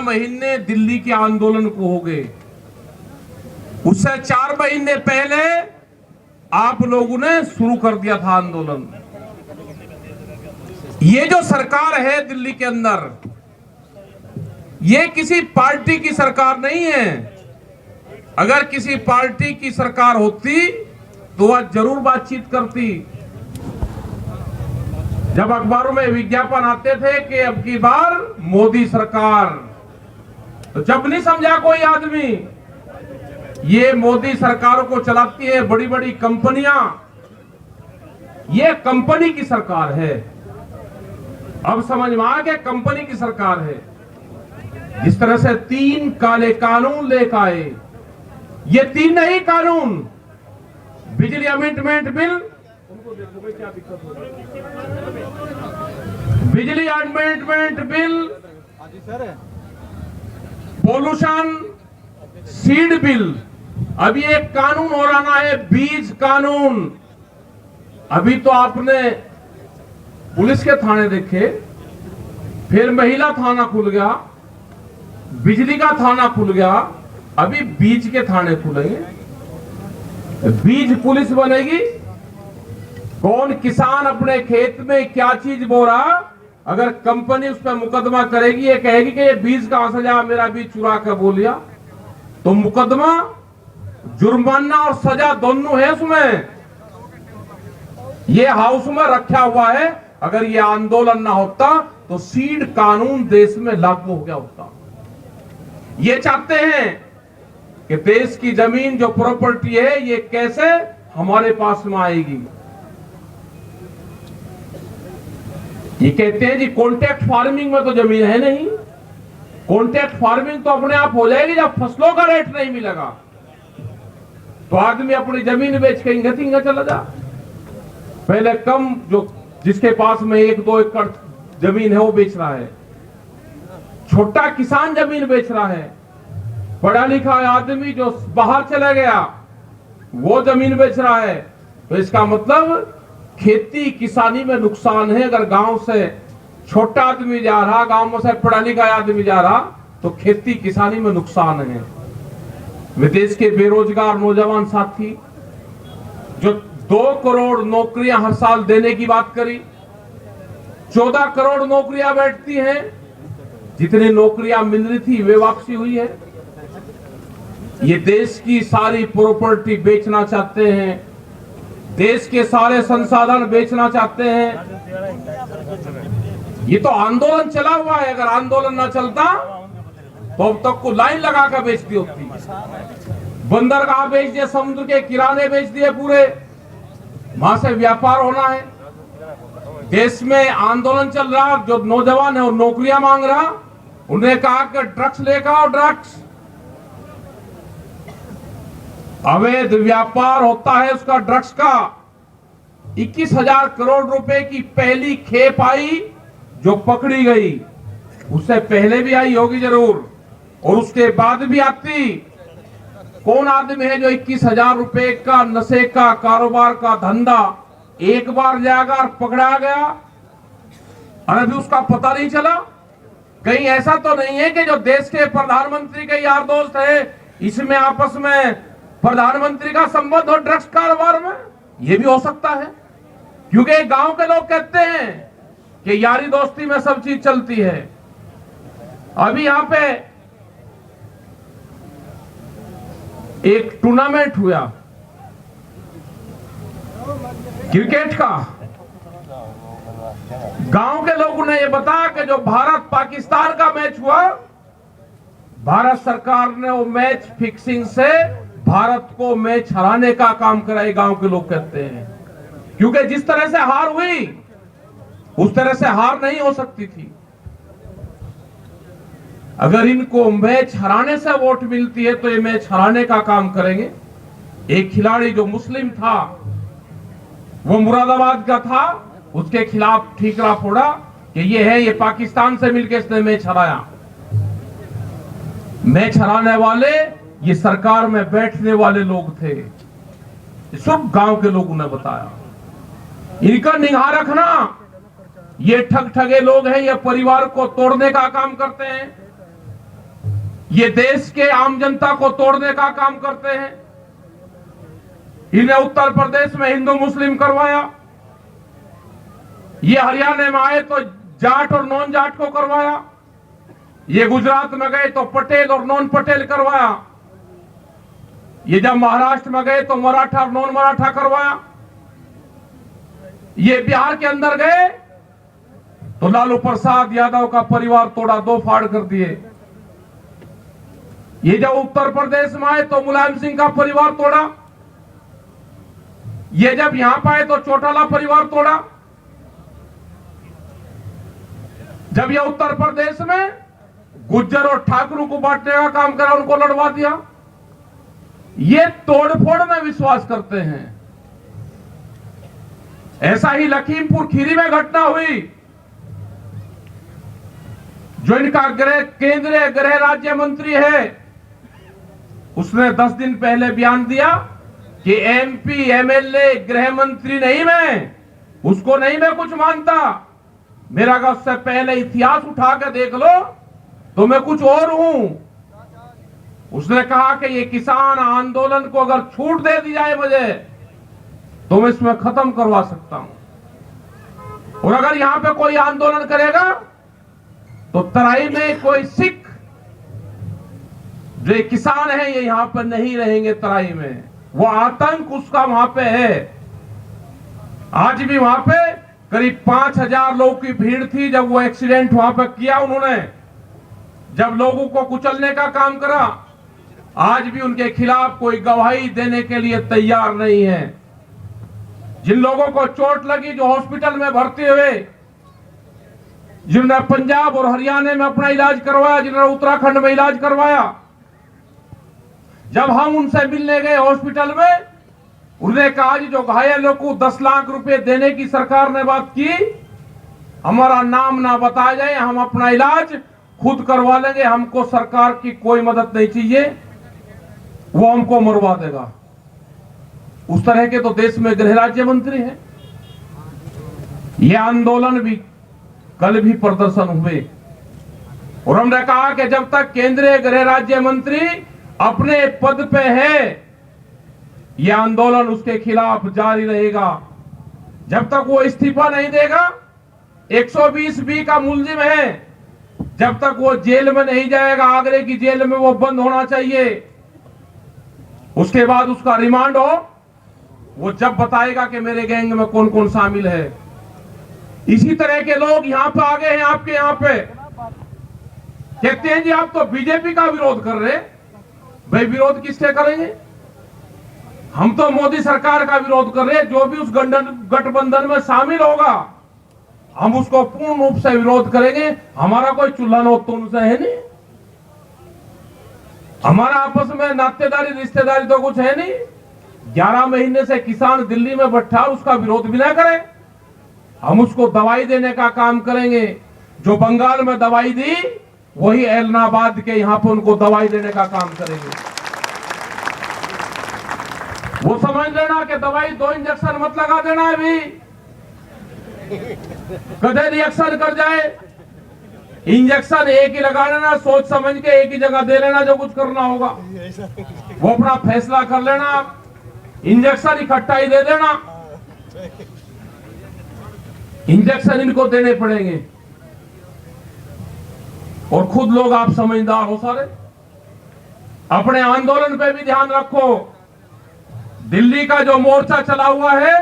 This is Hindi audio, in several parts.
महीने दिल्ली के आंदोलन को हो गए, उससे 4 महीने पहले आप लोगों ने शुरू कर दिया था आंदोलन। ये जो सरकार है दिल्ली के अंदर, ये किसी पार्टी की सरकार नहीं है। अगर किसी पार्टी की सरकार होती तो वह जरूर बातचीत करती। जब अखबारों में विज्ञापन आते थे कि अब की बार मोदी सरकार, तो जब नहीं समझा कोई आदमी ये मोदी सरकारों को चलाती है बड़ी बड़ी कंपनियां, ये कंपनी की सरकार है। अब समझ में आ गया कंपनी की सरकार है। जिस तरह से 3 काले कानून लेकर आए, ये 3 नहीं कानून, बिजली अमेंडमेंट बिल, क्या दिक्कत हो रही है, बिजली amendment bill, pollution seed bill, अभी एक कानून और आना है बीज कानून। अभी तो आपने पुलिस के थाने देखे, फिर महिला थाना खुल गया, बिजली का थाना खुल गया, अभी बीज के थाने खुलेंगे। बीज पुलिस बनेगी। कौन किसान अपने खेत में क्या चीज बो रहा, अगर कंपनी उस पर मुकदमा करेगी, ये कहेगी कि ये बीज कहां से जा, मेरा बीज चुरा कर बो लिया, तो मुकदमा, जुर्माना और सजा दोनों है उसमें। ये हाउस में रखा हुआ है। अगर ये आंदोलन ना होता तो सीड कानून देश में लागू हो गया होता। ये चाहते हैं कि देश की जमीन जो प्रॉपर्टी है ये कैसे हमारे पास में आएगी। ये कहते हैं जी कॉन्ट्रैक्ट फार्मिंग में तो जमीन है नहीं। कॉन्ट्रैक्ट फार्मिंग तो अपने आप हो जाएगी जब फसलों का रेट नहीं मिलेगा, तो आदमी अपनी जमीन बेच के इंगा तिंगा चला जा। पहले कम, जो जिसके पास में 1-2 एकड़ जमीन है वो बेच रहा है, छोटा किसान जमीन बेच रहा है, पढ़ा लिखा आदमी जो बाहर चला गया वो जमीन बेच रहा है। तो इसका मतलब खेती किसानी में नुकसान है। अगर गांव से छोटा आदमी जा रहा, गांव में से पढ़ा लिखा आदमी जा रहा, तो खेती किसानी में नुकसान है। विदेश के बेरोजगार नौजवान साथी जो 2 करोड़ नौकरियां हर साल देने की बात करी, 14 करोड़ नौकरियां बैठती हैं। जितनी नौकरियां मिल रही थी वे वापसी हुई है। ये देश की सारी प्रॉपर्टी बेचना चाहते हैं, देश के सारे संसाधन बेचना चाहते हैं। ये तो आंदोलन चला हुआ है। अगर आंदोलन ना चलता तो अब तक को लाइन लगा कर बेचती होती। बंदरगाह बेच दिए, समुद्र के किराने बेच दिए पूरे, वहां से व्यापार होना है। देश में आंदोलन चल रहा, जो नौजवान है वो नौकरियां मांग रहा, उन्हें कहा कि ड्रग्स लेकर आओ, ड्रग्स। अवैध व्यापार होता है उसका, ड्रग्स का। 21,000 करोड़ रुपए की पहली खेप आई जो पकड़ी गई, उससे पहले भी आई होगी जरूर, और उसके बाद भी आती। कौन आदमी है जो 21,000 रुपए का नशे का कारोबार का धंधा एक बार जाएगा और पकड़ा गया और अभी उसका पता नहीं चला? कहीं ऐसा तो नहीं है कि जो देश के प्रधानमंत्री के यार दोस्त है, इसमें आपस में प्रधानमंत्री का संबंध हो ड्रग्स कारोबार में? यह भी हो सकता है, क्योंकि गांव के लोग कहते हैं कि यारी दोस्ती में सब चीज चलती है। अभी यहां पे एक टूर्नामेंट हुआ क्रिकेट का। गांव के लोगों ने यह बताया कि जो भारत पाकिस्तान का मैच हुआ, भारत सरकार ने वो मैच फिक्सिंग से भारत को मैच हराने का काम कराई। गांव के लोग कहते हैं, क्योंकि जिस तरह से हार हुई उस तरह से हार नहीं हो सकती थी। अगर इनको मैच हराने से वोट मिलती है तो ये मैच हराने का काम करेंगे। एक खिलाड़ी जो मुस्लिम था, वो मुरादाबाद का था, उसके खिलाफ ठीकरा फोड़ा कि ये है, ये पाकिस्तान से मिलकर इसने मैच हराया। मैच हराने वाले ये सरकार में बैठने वाले लोग थे, सब गांव के लोगों ने बताया। इनका निगाह रखना, ये ठग ठगे लोग हैं, ये परिवार को तोड़ने का काम करते हैं। ये देश के आम जनता को तोड़ने का काम करते हैं। इन्हें उत्तर प्रदेश में हिंदू मुस्लिम करवाया, ये हरियाणा में आए तो जाट और नॉन जाट को करवाया, ये गुजरात में गए तो पटेल और नॉन पटेल करवाया, ये जब महाराष्ट्र में गए तो मराठा और नॉन मराठा करवाया, ये बिहार के अंदर गए तो लालू प्रसाद यादव का परिवार तोड़ा, दो फाड़ कर दिए। ये जब उत्तर प्रदेश में आए तो मुलायम सिंह का परिवार तोड़ा, ये जब यहां पर आए तो चौटाला परिवार तोड़ा। जब ये उत्तर प्रदेश में गुज्जर और ठाकुरों को बांटने का काम करा, उनको लड़वा दिया। ये तोड़फोड़ में विश्वास करते हैं। ऐसा ही लखीमपुर खीरी में घटना हुई। जो इनका केंद्रीय गृह राज्य मंत्री है, उसने 10 दिन पहले बयान दिया कि एमपी एमएलए गृह मंत्री नहीं, मैं उसको नहीं मैं कुछ मानता, मेरा अगर उससे पहले इतिहास उठा के देख लो तो मैं कुछ और हूं। उसने कहा कि ये किसान आंदोलन को अगर छूट दे दी जाए मुझे, तो मैं इसमें खत्म करवा सकता हूं। और अगर यहां पे कोई आंदोलन करेगा तो तराई में कोई सिख जो किसान है ये यहां पर नहीं रहेंगे। तराई में वो आतंक उसका वहां पे है। आज भी वहां पे करीब 5000 लोगों की भीड़ थी जब वो एक्सीडेंट वहां पर किया उन्होंने, जब लोगों को कुचलने का काम करा। आज भी उनके खिलाफ कोई गवाही देने के लिए तैयार नहीं है। जिन लोगों को चोट लगी, जो हॉस्पिटल में भर्ती हुए, जिन्होंने पंजाब और हरियाणा में अपना इलाज करवाया, जिन्होंने उत्तराखंड में इलाज करवाया, जब हम उनसे मिलने गए हॉस्पिटल में, उन्होंने कहा जी जो घायलों को 10 लाख रुपए देने की सरकार ने बात की, हमारा नाम ना बताया जाए, हम अपना इलाज खुद करवा लेंगे, हमको सरकार की कोई मदद नहीं चाहिए, वो हमको मरवा देगा। उस तरह के तो देश में गृह राज्य मंत्री हैं। यह आंदोलन भी कल भी प्रदर्शन हुए और हमने कहा कि जब तक केंद्रीय गृह राज्य मंत्री अपने पद पे है, यह आंदोलन उसके खिलाफ जारी रहेगा। जब तक वो इस्तीफा नहीं देगा, 120B का मुलजिम है, जब तक वो जेल में नहीं जाएगा, आगरे की जेल में वो बंद होना चाहिए। उसके बाद उसका रिमांड हो, वो जब बताएगा कि मेरे गैंग में कौन कौन शामिल है। इसी तरह के लोग यहां पे आ गए हैं आपके यहां पे, कहते हैं जी आप तो बीजेपी का विरोध कर रहे हैं। भाई विरोध किससे करेंगे? हम तो मोदी सरकार का विरोध कर रहे हैं। जो भी उस गठबंधन में शामिल होगा, हम उसको पूर्ण रूप से विरोध करेंगे। हमारा कोई चूल्हा नोत तो उनसे है नहीं, हमारा आपस में नातेदारी रिश्तेदारी तो कुछ है नहीं। 11 महीने से किसान दिल्ली में बैठा, उसका विरोध भी ना करें। हम उसको दवाई देने का काम करेंगे। जो बंगाल में दवाई दी, वही ऐलनाबाद के यहां पर उनको दवाई देने का काम करेंगे। वो समझ लेना कि दवाई 2 इंजेक्शन मत लगा देना, अभी कदे रिएक्शन कर जाए। इंजेक्शन एक ही लगा लेना, सोच समझ के एक ही जगह दे लेना। जो कुछ करना होगा वो अपना फैसला कर लेना। इंजेक्शन इकट्ठा ही दे देना, इंजेक्शन इनको देने पड़ेंगे। और खुद लोग आप समझदार हो सारे, अपने आंदोलन पे भी ध्यान रखो। दिल्ली का जो मोर्चा चला हुआ है,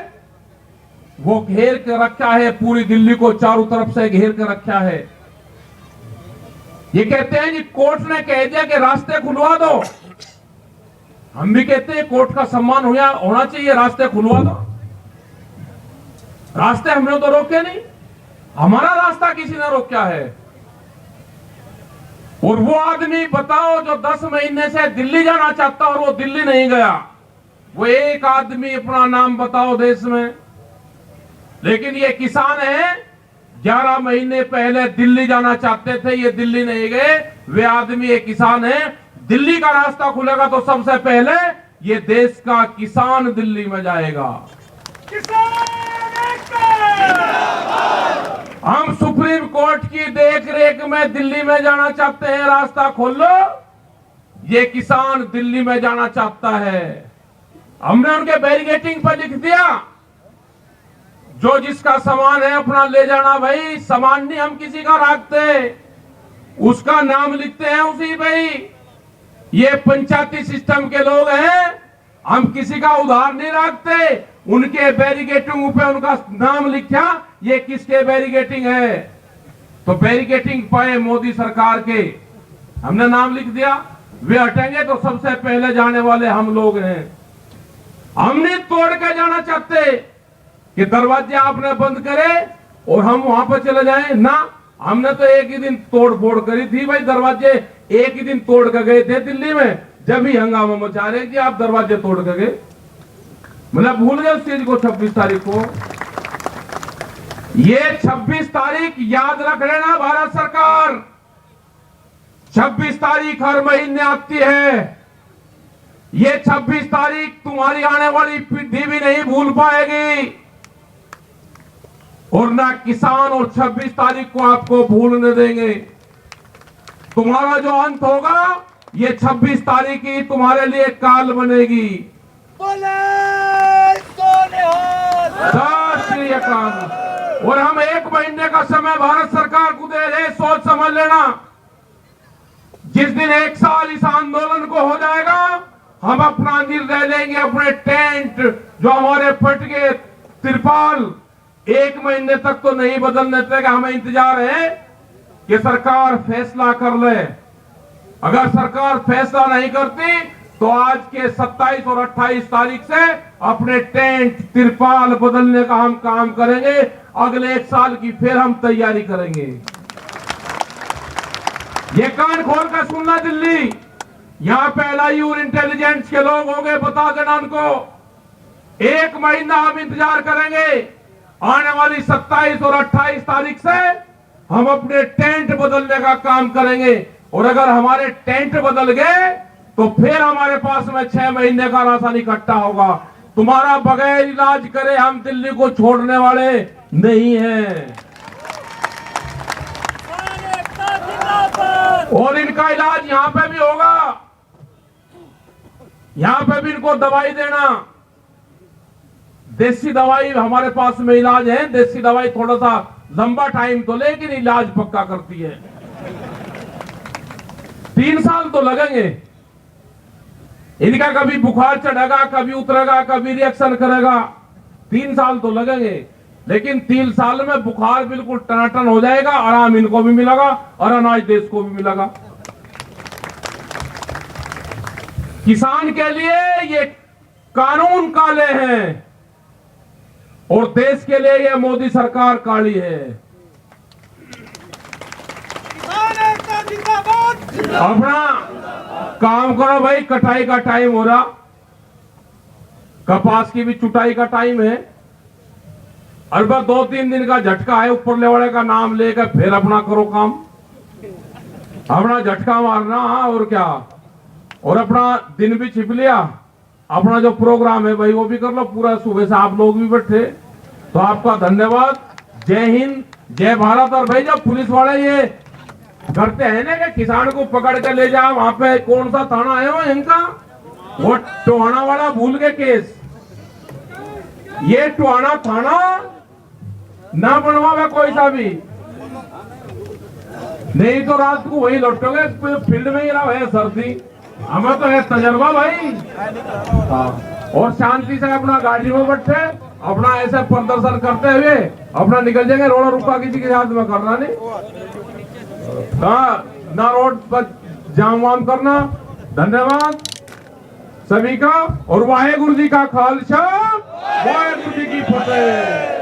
वो घेर के रखा है, पूरी दिल्ली को चारों तरफ से घेर के रखा है। ये कहते हैं कि कोर्ट ने कह दिया कि रास्ते खुलवा दो। हम भी कहते हैं कोर्ट का सम्मान होना चाहिए, रास्ते खुलवा दो। रास्ते हमने तो रोके नहीं, हमारा रास्ता किसी ने रोका है। और वो आदमी बताओ जो 10 महीने से दिल्ली जाना चाहता और वो दिल्ली नहीं गया, वो एक आदमी अपना नाम बताओ देश में। लेकिन ये किसान है, 11 महीने पहले दिल्ली जाना चाहते थे, ये दिल्ली नहीं गए। वे आदमी एक किसान है। दिल्ली का रास्ता खुलेगा तो सबसे पहले ये देश का किसान दिल्ली में जाएगा। हम सुप्रीम कोर्ट की देख रेख में दिल्ली में जाना चाहते हैं, रास्ता खोल लो। ये किसान दिल्ली में जाना चाहता है। हमने उनके बैरिकेटिंग पर लिख दिया, जो जिसका सामान है अपना ले जाना भाई, सामान नहीं हम किसी का रखते, उसका नाम लिखते हैं उसी भाई। ये पंचायती सिस्टम के लोग हैं, हम किसी का उधार नहीं रखते। उनके बैरिकेटिंग पे उनका नाम लिखा, ये किसके बैरिकेटिंग है, तो बैरिकेटिंग पाए मोदी सरकार के, हमने नाम लिख दिया। वे हटेंगे तो सबसे पहले जाने वाले हम लोग हैं। हम नहीं तोड़ के जाना चाहते कि दरवाजे आपने बंद करे और हम वहां पर चले जाएं ना। हमने तो एक ही दिन तोड़ फोड़ करी थी भाई, दरवाजे एक ही दिन तोड़ के गए थे दिल्ली में, जब भी हंगामा मचा रहे कि आप दरवाजे तोड़ के गए। मतलब भूल गए उस चीज को। 26 तारीख को, ये 26 तारीख याद रख लेना भारत सरकार। 26 तारीख हर महीने आती है। ये 26 तारीख तुम्हारी आने वाली पीढ़ी भी नहीं भूल पाएगी, और ना किसान और 26 तारीख को आपको भूलने देंगे। तुम्हारा जो अंत होगा, ये 26 तारीख ही तुम्हारे लिए काल बनेगी। सत श्री अकाल। और हम 1 महीने का समय भारत सरकार को दे रहे, सोच समझ लेना। जिस दिन 1 साल इस आंदोलन को हो जाएगा, हम अपना निर्णय लेंगे। अपने टेंट जो हमारे फट गए, तिरपाल 1 महीने तक तो नहीं बदलने देगा। हमें इंतजार है कि सरकार फैसला कर ले। अगर सरकार फैसला नहीं करती तो आज के 27 और 28 तारीख से अपने टेंट तिरपाल बदलने का हम काम करेंगे। अगले 1 साल की फिर हम तैयारी करेंगे। ये कान खोल कर सुनना दिल्ली, यहां पे LIU और इंटेलिजेंस के लोग होंगे, बता देना उनको। 1 महीना हम इंतजार करेंगे। आने वाली 27 और 28 तारीख से हम अपने टेंट बदलने का काम करेंगे। और अगर हमारे टेंट बदल गए तो फिर हमारे पास में 6 महीने का राशन इकट्ठा होगा। तुम्हारा बगैर इलाज करे हम दिल्ली को छोड़ने वाले नहीं हैं। और इनका इलाज यहां पे भी होगा, यहां पे भी इनको दवाई देना। देसी दवाई हमारे पास में इलाज है। देसी दवाई थोड़ा सा लंबा टाइम तो लेकिन इलाज पक्का करती है। 3 साल तो लगेंगे। इनका कभी बुखार चढ़ेगा, कभी उतरेगा, कभी रिएक्शन करेगा। 3 साल तो लगेंगे, लेकिन 3 साल में बुखार बिल्कुल टनाटन हो जाएगा। आराम इनको भी मिलेगा और अनाज देश को भी मिलेगा। किसान के लिए ये कानून काले हैं और देश के लिए ये मोदी सरकार काली है। अपना काम करो भाई, कटाई का टाइम हो रहा, कपास की भी चुटाई का टाइम है। अलबत्त 2-3 दिन का झटका है, ऊपर लेवड़े का नाम लेकर फिर अपना करो काम, अपना झटका मारना। और क्या, और अपना दिन भी छिप लिया। अपना जो प्रोग्राम है भाई वो भी कर लो पूरा। सुबह से आप लोग भी बैठे, तो आपका धन्यवाद। जय हिंद, जय भारत। और भाई जब पुलिस वाले ये करते हैं ना कि किसान को पकड़ कर ले जाओ, वहां पे कौन सा थाना है वो इनका, वो टोहाना वाला भूल गए केस। ये टोहाना थाना ना बनवावे कोई सा भी, नहीं तो रात को वही लौटोगे। फील्ड में ही रहा है सर्दी, हमें तो है तजर्बा भाई। और शांति से अपना गाड़ी में बैठे, अपना ऐसे प्रदर्शन करते हुए अपना निकल जाएंगे। रोड रुका किसी के साथ में करना नहीं, ना रोड पर जाम वाम करना। धन्यवाद सभी का, और वाहेगुरु जी का खालसा, वाहेगुरु जी की फतेह।